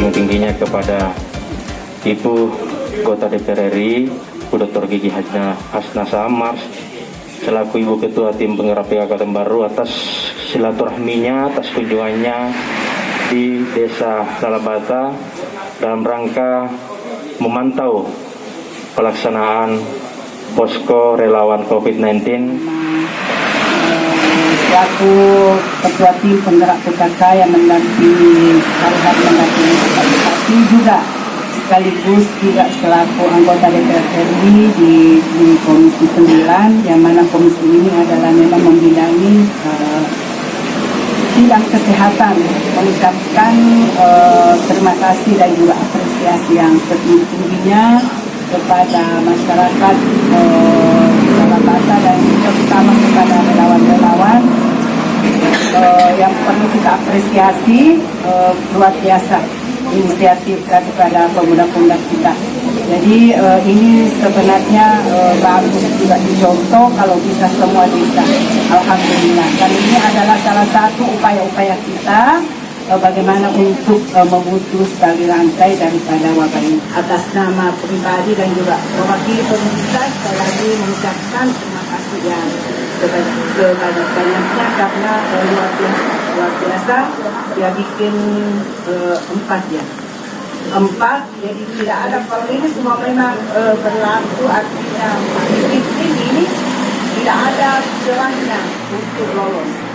setinggi-tingginya kepada Ibu Kota DPR RI, Bu Dr. Gigi Hasna Samar, selaku Ibu Ketua Tim Penggerak PKK Baru, atas silaturahminya, atas kunjungannya di Desa Salabata dalam rangka memantau pelaksanaan posko relawan COVID-19. Selaku Ketua Tim Penggerak PKK yang mendampingi Pak Bupati juga sekaligus juga selaku anggota DPR RI di Komisi 9, yang mana komisi ini adalah memang membidangi bidang kesehatan, mengucapkan terima kasih dan juga apresiasi yang setinggi-tingginya kepada masyarakat Salabata dan terutama kepada relawan-relawan yang perlu kita apresiasi luar biasa inisiatif daripada pemuda-pemuda kita. Jadi ini sebenarnya bagus juga dicontoh kalau bisa semua bisa. Alhamdulillah. Dan ini adalah salah satu upaya-upaya kita bagaimana untuk memutus tali rantai daripada wabah ini. Atas nama pribadi dan juga mewakili pemerintah, saya lagi mengucapkan terima kasih yang sebanyak-banyaknya karena luar biasa dia bikin 4, jadi tidak ada, kalau ini semua memang berlaku, artinya disiplin ini tidak ada celahnya untuk lolos.